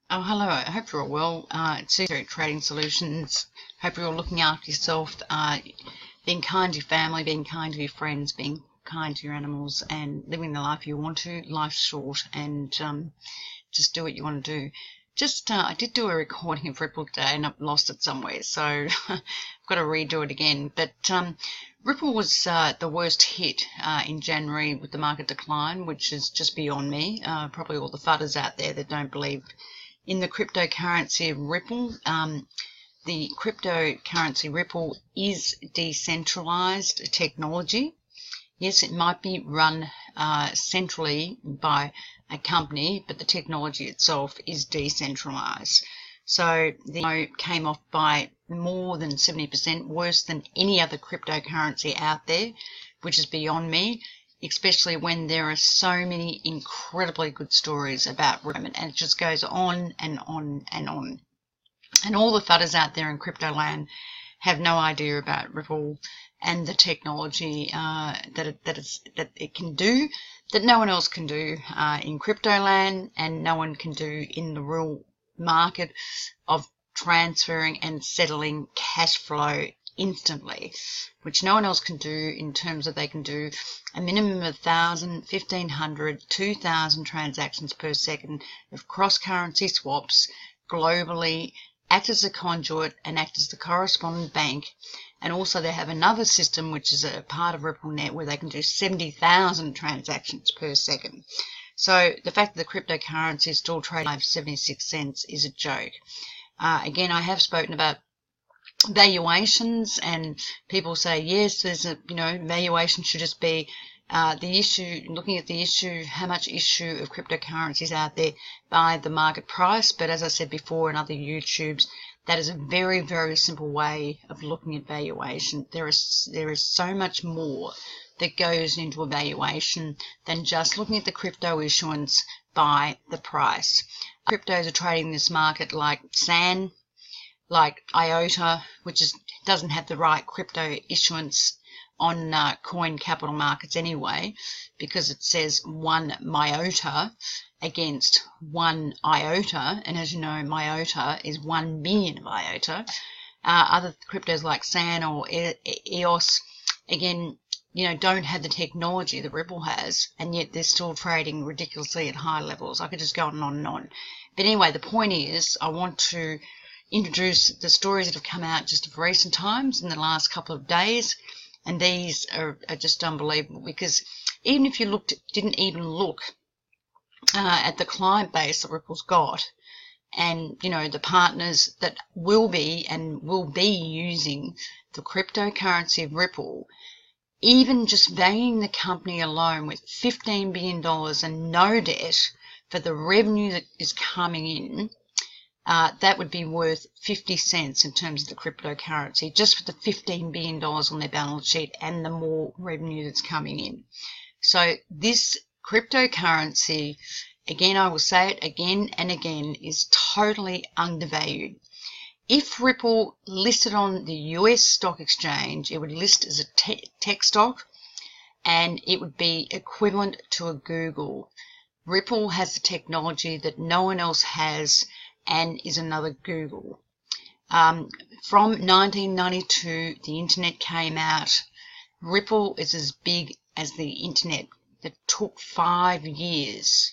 Oh, hello. I hope you're all well. It's Caesar Trading Solutions. Hope you're all looking after yourself, being kind to your family, being kind to your friends, being kind to your animals, and living the life you want to. Life's short, and just do what you want to do. I did do a recording of Ripple today, and I've lost it somewhere, so I've got to redo it again. But Ripple was the worst hit in January with the market decline, which is just beyond me. Probably all the fudders out there that don't believe in the cryptocurrency of Ripple. The cryptocurrency Ripple is decentralized technology. Yes, it might be run centrally by a company, but the technology itself is decentralized. So the came off by more than 70%, worse than any other cryptocurrency out there, which is beyond me, especially when there are so many incredibly good stories about Ripple, and it just goes on and on and on. And all the fudders out there in crypto land have no idea about Ripple and the technology that it can do, that no one else can do in crypto land, and no one can do in the real market of transferring and settling cash flow instantly, which no one else can do, in terms of they can do a minimum of 1,000, 1,500, 2,000 transactions per second of cross-currency swaps globally, act as a conduit and act as the correspondent bank. And also they have another system, which is a part of RippleNet, where they can do 70,000 transactions per second. So the fact that the cryptocurrency is still trading at 76 cents is a joke. Again, I have spoken about valuations, and people say, yes, there's a, valuation should just be the issue, looking at the issue, how much issue of cryptocurrencies out there by the market price. But as I said before in other YouTubes, that is a very, very simple way of looking at valuation. There is so much more that goes into a valuation than just looking at the crypto issuance by the price. Cryptos are trading this market like SAN, like IOTA, which doesn't have the right crypto issuance on coin capital markets anyway, because it says 1 myota against 1 iota, and as you know, myota is 1 million of iota. Other cryptos like SAN or EOS, again, don't have the technology that Ripple has, and yet they're still trading ridiculously at high levels. I could just go on and on. But anyway, the point is, I want to introduce the stories that have come out just of recent times in the last couple of days, and these are just unbelievable, because even if you didn't even look at the client base that Ripple's got, and the partners that will be using the cryptocurrency of Ripple, even just valuing the company alone with $15 billion and no debt for the revenue that is coming in, that would be worth 50 cents in terms of the cryptocurrency, just for the $15 billion on their balance sheet and the more revenue that's coming in. So this cryptocurrency, again, I will say it again and again, is totally undervalued. If Ripple listed on the US stock exchange, it would list as a tech stock, and it would be equivalent to a Google. Ripple has the technology that no one else has, and is another Google. From 1992, the internet came out. Ripple is as big as the internet. It took 5 years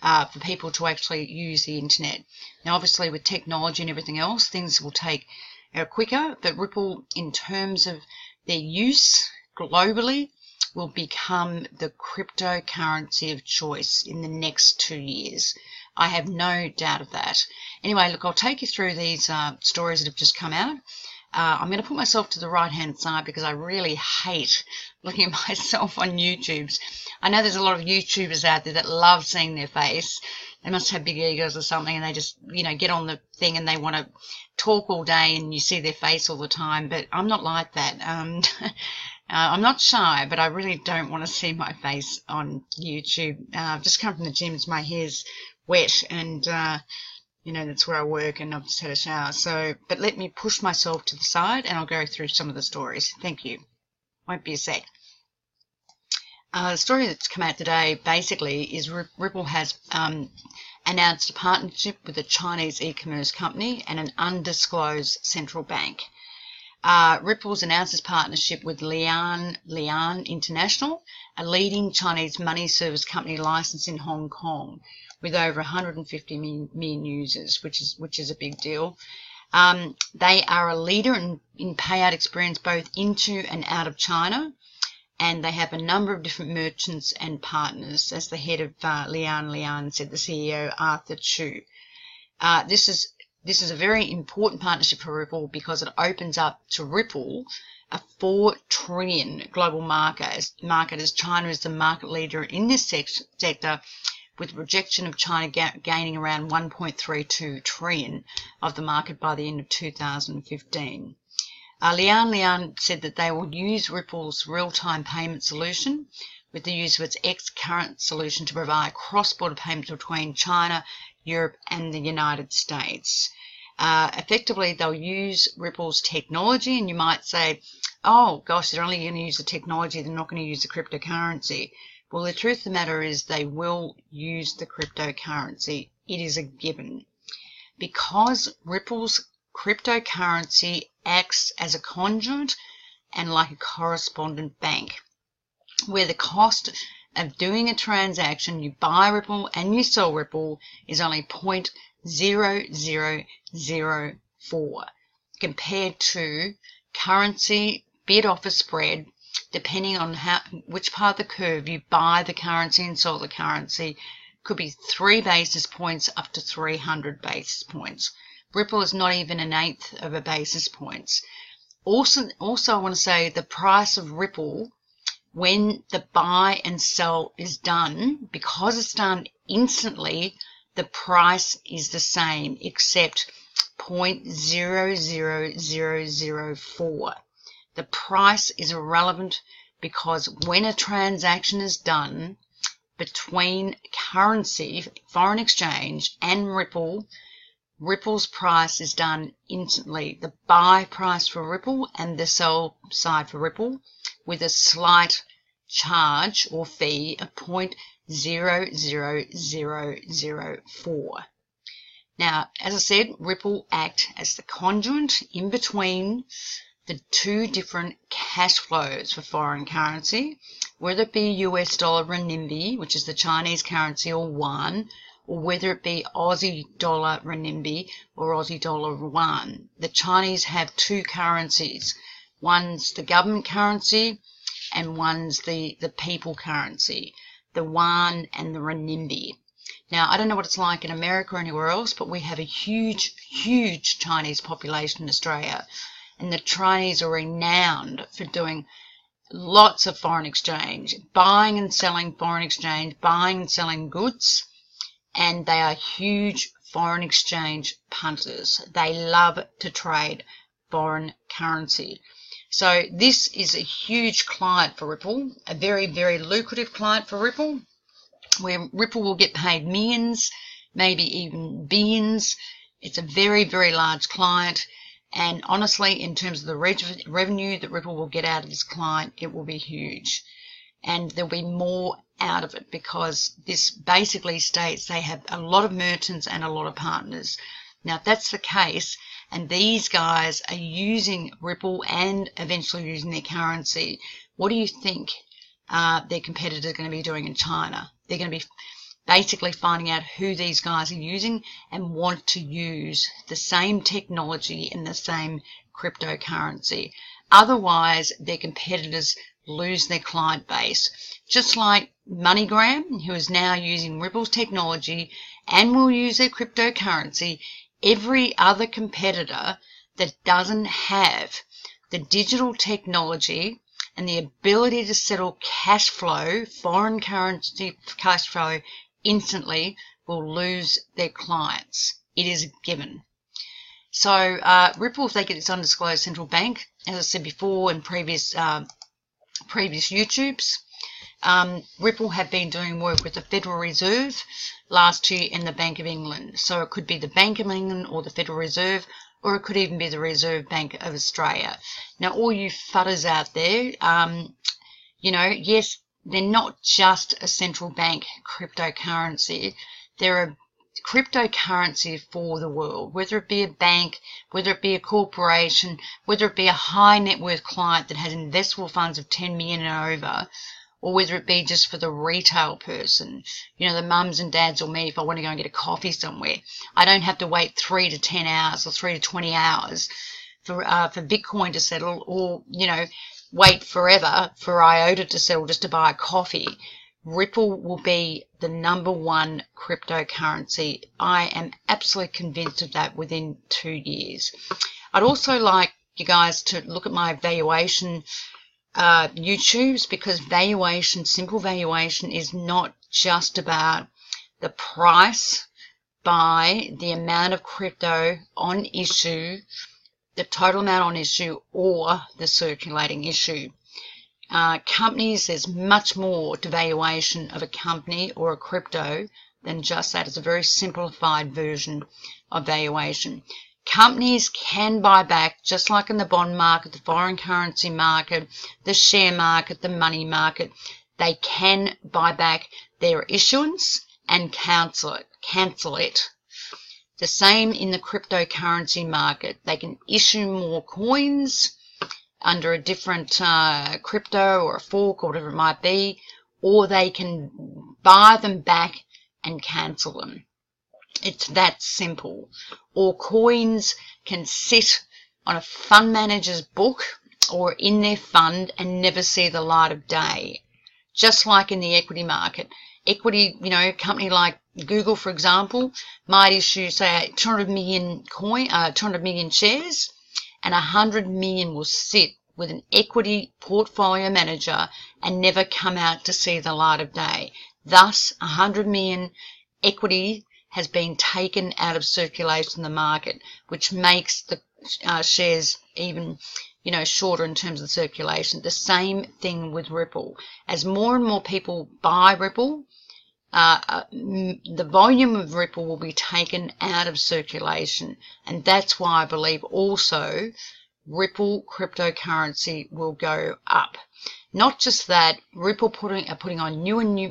for people to actually use the internet. Now, obviously, with technology and everything else, things will take quicker, but Ripple, in terms of their use globally, will become the cryptocurrency of choice in the next 2 years. I have no doubt of that. Anyway, look, I'll take you through these stories that have just come out. I'm going to put myself to the right-hand side because I really hate looking at myself on YouTubes. I know there's a lot of YouTubers out there that love seeing their face. They must have big egos or something, and they just, get on the thing and they want to talk all day and you see their face all the time. But I'm not like that. I'm not shy, but I really don't want to see my face on YouTube. I've just come from the gym, so my hair's wet, and that's where I work, and I've just had a shower. So, but let me push myself to the side and I'll go through some of the stories. Thank you. Won't be a sec. The story that's come out today basically is Ripple has announced a partnership with a Chinese e-commerce company and an undisclosed central bank. Ripple's announced its partnership with Lian International, a leading Chinese money service company licensed in Hong Kong, with over 150 million users, which is a big deal. They are a leader in payout experience both into and out of China, and they have a number of different merchants and partners, as the head of Lian said, the CEO Arthur Chu. This is a very important partnership for Ripple because it opens up to Ripple a $4 trillion global market as China is the market leader in this sector, with a projection of China gaining around 1.32 trillion of the market by the end of 2015. Lian said that they will use Ripple's real-time payment solution with the use of its X-Current solution to provide cross-border payments between China, Europe and the United States. Effectively, they'll use Ripple's technology, and you might say, oh gosh, they're only going to use the technology, they're not going to use the cryptocurrency. Well, the truth of the matter is they will use the cryptocurrency. It is a given. Because Ripple's cryptocurrency acts as a conduit and like a correspondent bank, where the cost of doing a transaction, you buy Ripple and you sell Ripple, is only 0.0004 compared to currency bid offer spread, depending on which part of the curve you buy the currency and sell the currency, could be 3 basis points up to 300 basis points. Ripple is not even 1/8 of a basis points. Also, I want to say the price of Ripple, when the buy and sell is done, because it's done instantly, the price is the same except 0.00004. The price is irrelevant because when a transaction is done between currency, foreign exchange, and Ripple's price is done instantly. The buy price for Ripple and the sell side for Ripple, with a slight charge or fee of 0.00004. Now, as I said, Ripple act as the conduit in between the two different cash flows for foreign currency, whether it be US dollar renminbi, which is the Chinese currency, or yuan, or whether it be Aussie dollar renminbi or Aussie dollar yuan. The Chinese have two currencies. One's the government currency and one's the people currency, the yuan and the renminbi. Now, I don't know what it's like in America or anywhere else, but we have a huge, huge Chinese population in Australia. And the Chinese are renowned for doing lots of foreign exchange, buying and selling foreign exchange, buying and selling goods, and they are huge foreign exchange punters. They love to trade foreign currency. So this is a huge client for Ripple, a very, very lucrative client for Ripple, where Ripple will get paid millions, maybe even billions. It's a very, very large client. And honestly, in terms of the revenue that Ripple will get out of this client, it will be huge. And there'll be more out of it because this basically states they have a lot of merchants and a lot of partners. Now, if that's the case, and these guys are using Ripple and eventually using their currency, what do you think their competitors are going to be doing in China? They're going to be basically finding out who these guys are using and want to use the same technology and the same cryptocurrency. Otherwise, their competitors lose their client base. Just like MoneyGram, who is now using Ripple's technology and will use their cryptocurrency, every other competitor that doesn't have the digital technology and the ability to settle cash flow, foreign currency cash flow, instantly will lose their clients. It is a given. So Ripple, if they get its undisclosed central bank, as I said before in previous YouTubes, Ripple have been doing work with the Federal Reserve last year and the Bank of England. So it could be the Bank of England or the Federal Reserve, or it could even be the Reserve Bank of Australia. Now, all you fudders out there, you know, yes, they're not just a central bank cryptocurrency. They're a cryptocurrency for the world, whether it be a bank, whether it be a corporation, whether it be a high net worth client that has investable funds of 10 million and over, or whether it be just for the retail person, you know, the mums and dads or me, if I want to go and get a coffee somewhere. I don't have to wait 3 to 10 hours or 3 to 20 hours for Bitcoin to settle, or, you know, wait forever for IOTA to settle just to buy a coffee. Ripple will be the #1 cryptocurrency. I am absolutely convinced of that within 2 years. I'd also like you guys to look at my valuation YouTubes, because valuation, simple valuation, is not just about the price by the amount of crypto on issue, the total amount on issue, or the circulating issue. Companies, there's much more to valuation of a company or a crypto than just that. It's a very simplified version of valuation. Companies can buy back, just like in the bond market, the foreign currency market, the share market, the money market. They can buy back their issuance and cancel it. The same in the cryptocurrency market. They can issue more coins under a different crypto or a fork or whatever it might be, or they can buy them back and cancel them. It's that simple. Or coins can sit on a fund manager's book or in their fund and never see the light of day. Just like in the equity market. Equity, you know, a company like Google, for example, might issue, say, 200 million shares, and 100 million will sit with an equity portfolio manager and never come out to see the light of day. Thus, 100 million equity has been taken out of circulation in the market, which makes the shares even, you know, shorter in terms of circulation. The same thing with Ripple. As more and more people buy Ripple, the volume of Ripple will be taken out of circulation, and that's why I believe also Ripple cryptocurrency will go up. Not just that, Ripple are putting on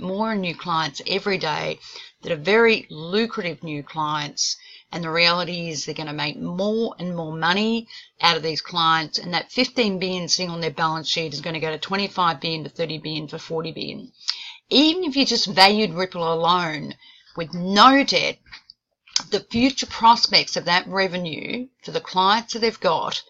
more and new clients every day that are very lucrative new clients, and the reality is they're going to make more and more money out of these clients, and that 15 billion sitting on their balance sheet is going to go to 25 billion to 30 billion for 40 billion. Even if you just valued Ripple alone with no debt, the future prospects of that revenue for the clients that they've got,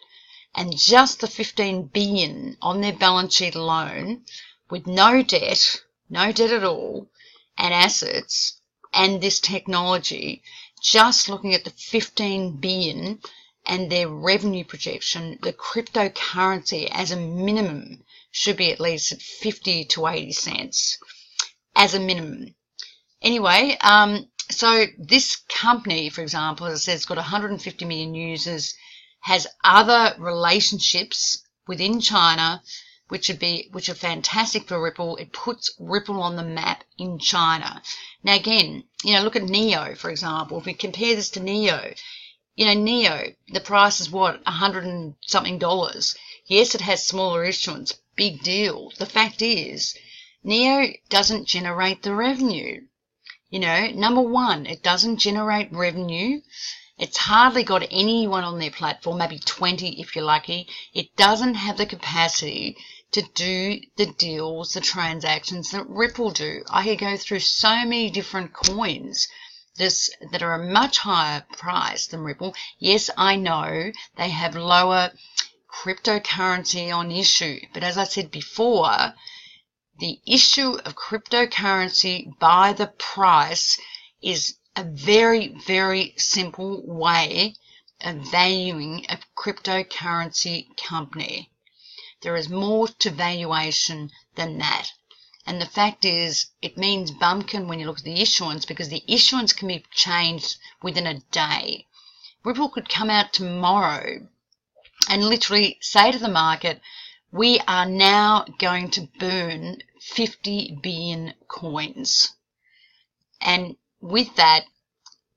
and just the 15 billion on their balance sheet alone with no debt at all, and assets, and this technology, just looking at the 15 billion and their revenue projection, the cryptocurrency as a minimum should be at least at 50 to 80 cents as a minimum. Anyway, so this company, for example, as I said, it's got 150 million users, has other relationships within China, which are fantastic for Ripple. It puts Ripple on the map in China. Now again, you know, look at NEO, for example. If we compare this to NEO, you know, NEO, the price is what, $100 and something. Yes, it has smaller issuance, big deal. The fact is, NEO doesn't generate the revenue. You know, number one, it doesn't generate revenue. It's hardly got anyone on their platform, maybe 20 if you're lucky. It doesn't have the capacity to do the deals, the transactions that Ripple do. I could go through so many different coins that are a much higher price than Ripple. Yes, I know they have lower cryptocurrency on issue, but as I said before, the issue of cryptocurrency by the price is a very, very simple way of valuing a cryptocurrency company. There is more to valuation than that. And the fact is, it means bumpkin when you look at the issuance, because the issuance can be changed within a day. Ripple could come out tomorrow and literally say to the market, we are now going to burn 50 billion coins. And with that,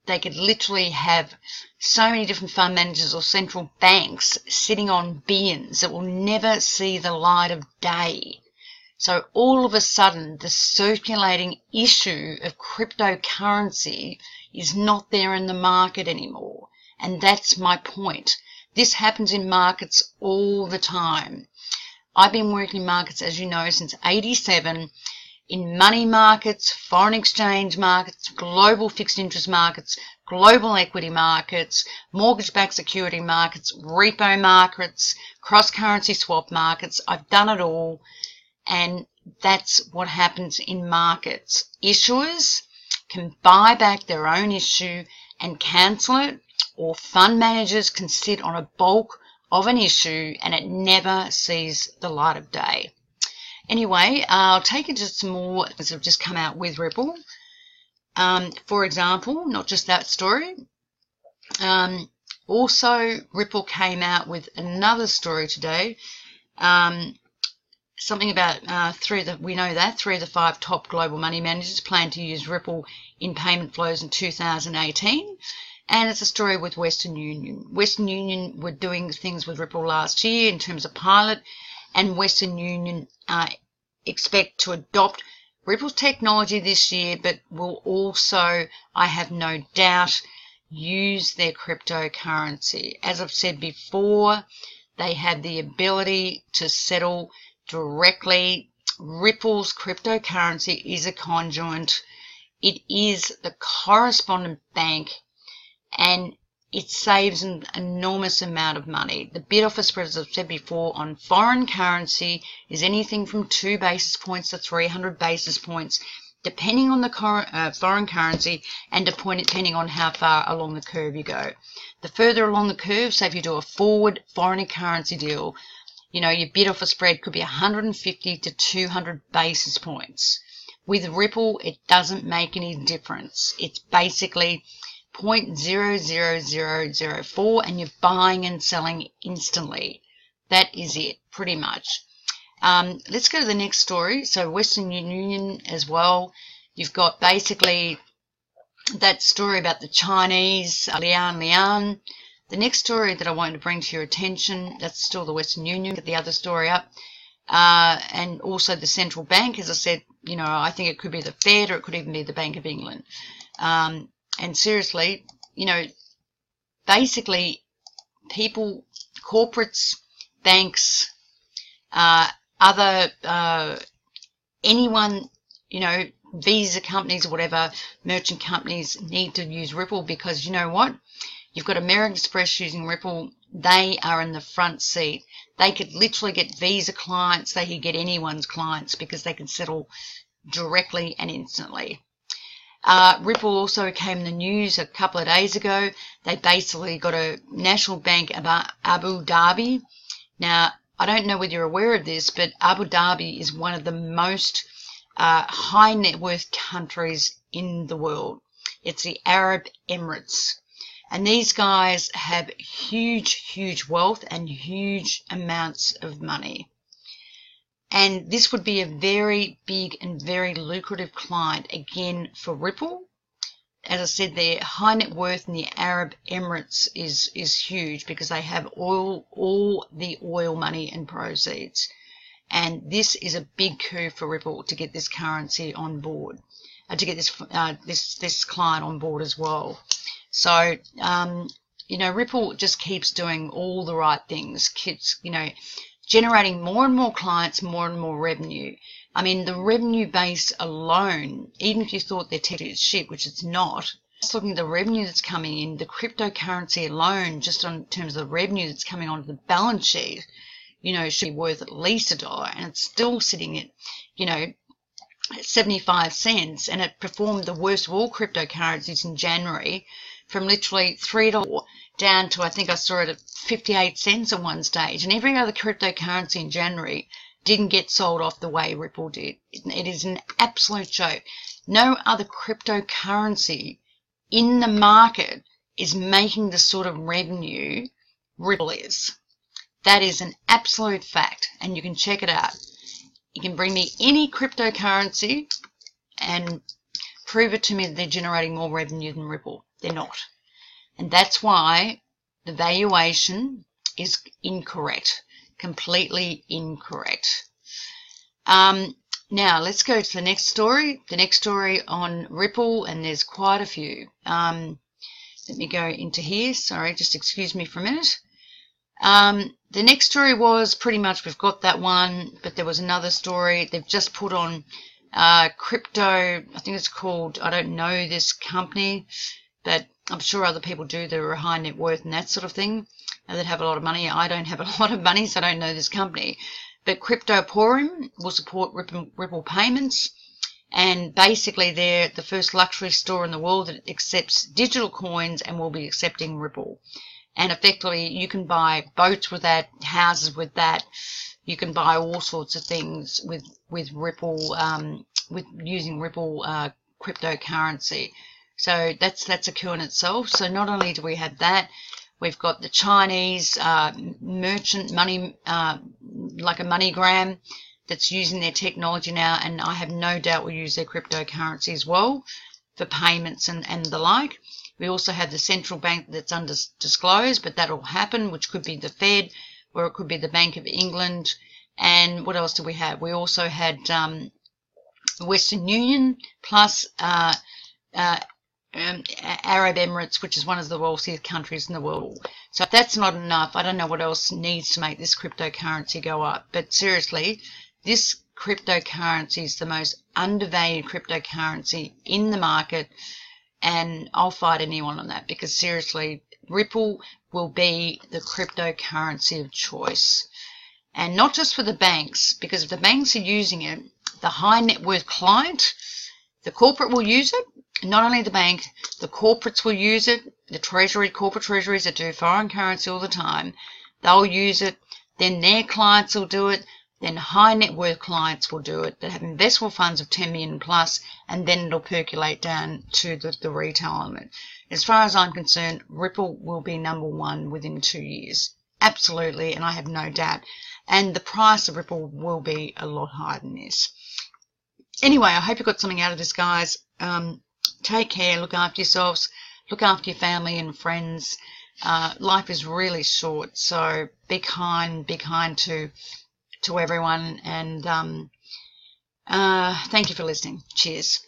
they could literally have so many different fund managers or central banks sitting on billions that will never see the light of day. So all of a sudden, the circulating issue of cryptocurrency is not there in the market anymore. And that's my point. This happens in markets all the time. I've been working in markets, as you know, since '87, in money markets, foreign exchange markets, global fixed interest markets, global equity markets, mortgage-backed security markets, repo markets, cross-currency swap markets. I've done it all, and that's what happens in markets. Issuers can buy back their own issue and cancel it, or fund managers can sit on a bulk of an issue and it never sees the light of day. Anyway, I'll take you to some more that have just come out with Ripple. For example, not just that story. Also, Ripple came out with another story today. Something about three of the 5 top global money managers plan to use Ripple in payment flows in 2018. And it's a story with Western Union. Western Union were doing things with Ripple last year in terms of pilot, and Western Union expect to adopt Ripple's technology this year, but will also, I have no doubt, use their cryptocurrency. As I've said before, they have the ability to settle directly. Ripple's cryptocurrency is a conjoint. It is the correspondent bank, and it saves an enormous amount of money. The bid offer spread, as I've said before, on foreign currency is anything from 2 basis points to 300 basis points, depending on the foreign currency and depending on how far along the curve you go. The further along the curve, say if you do a forward foreign currency deal, you know, your bid offer spread could be 150 to 200 basis points. With Ripple, it doesn't make any difference. It's basically 0.00004 and you're buying and selling instantly. That is it, pretty much. Let's go to the next story. So Western Union as well. You've got basically that story about the Chinese, Lian. The next story that I want to bring to your attention, that's still the Western Union. Get the other story up. And also the central bank, as I said, you know, I think it could be the Fed or it could even be the Bank of England. And seriously, you know, basically people, corporates, banks, anyone, you know, Visa companies or whatever, merchant companies need to use Ripple because you know what? You've got American Express using Ripple. They are in the front seat. They could literally get Visa clients. They could get anyone's clients because they can settle directly and instantly. Ripple also came in the news a couple of days ago. They basically got a national bank about Abu Dhabi. Now, I don't know whether you're aware of this, but Abu Dhabi is one of the most high net worth countries in the world. It's the Arab Emirates. And these guys have huge wealth and huge amounts of money. And this would be a very big and very lucrative client, again, for Ripple. As I said, their high net worth in the Arab Emirates is huge because they have all the oil money and proceeds. And this is a big coup for Ripple to get this currency on board, to get this client on board as well. So, you know, Ripple just keeps doing all the right things, keeps, you know, generating more and more clients, more and more revenue. I mean, the revenue base alone, even if you thought their tech is shit, which it's not, just looking at the revenue that's coming in, the cryptocurrency alone, just on terms of the revenue that's coming onto the balance sheet, you know, should be worth at least $1, and it's still sitting at, you know, 75 cents, and it performed the worst of all cryptocurrencies in January, from literally $3 down to, I think I saw it at 58 cents at one stage. And every other cryptocurrency in January didn't get sold off the way Ripple did. It is an absolute joke. No other cryptocurrency in the market is making the sort of revenue Ripple is. That is an absolute fact, and you can check it out. You can bring me any cryptocurrency and prove it to me that they're generating more revenue than Ripple. They're not. And that's why the valuation is incorrect, completely incorrect. Now, let's go to the next story. The next story on Ripple, and there's quite a few. Let me go into here. Sorry, just excuse me for a minute. The next story was pretty much, we've got that one, but there was another story. They've just put on crypto, I think it's called, I don't know this company, but I'm sure other people do that are high net worth and that sort of thing, that have a lot of money. I don't have a lot of money, so I don't know this company. But Emporium will support Ripple payments. And basically, they're the first luxury store in the world that accepts digital coins and will be accepting Ripple. And effectively, you can buy boats with that, houses with that. You can buy all sorts of things with Ripple, with using Ripple cryptocurrency. So that's a coup in itself. So not only do we have that, we've got the Chinese merchant money, like a MoneyGram, that's using their technology now, and I have no doubt will use their cryptocurrency as well for payments and the like. We also have the central bank that's undisclosed, but that will happen, which could be the Fed, or it could be the Bank of England. And what else do we have? We also had Western Union plus Arab Emirates, which is one of the wealthiest countries in the world. So if that's not enough, I don't know what else needs to make this cryptocurrency go up. But seriously, this cryptocurrency is the most undervalued cryptocurrency in the market, and I'll fight anyone on that, because seriously, Ripple will be the cryptocurrency of choice. And not just for the banks, because if the banks are using it, the high net worth client, the corporate will use it. Not only the bank, the corporates will use it. The corporate treasuries that do foreign currency all the time, they'll use it. Then their clients will do it. Then high net worth clients will do it that have investable funds of 10 million plus, and then it'll percolate down to the retail element. As far as I'm concerned, Ripple will be number one within 2 years. Absolutely, and I have no doubt. And the price of Ripple will be a lot higher than this. Anyway, I hope you got something out of this, guys. Take care, look after yourselves, look after your family and friends. Life is really short, so be kind to everyone, and thank you for listening. Cheers.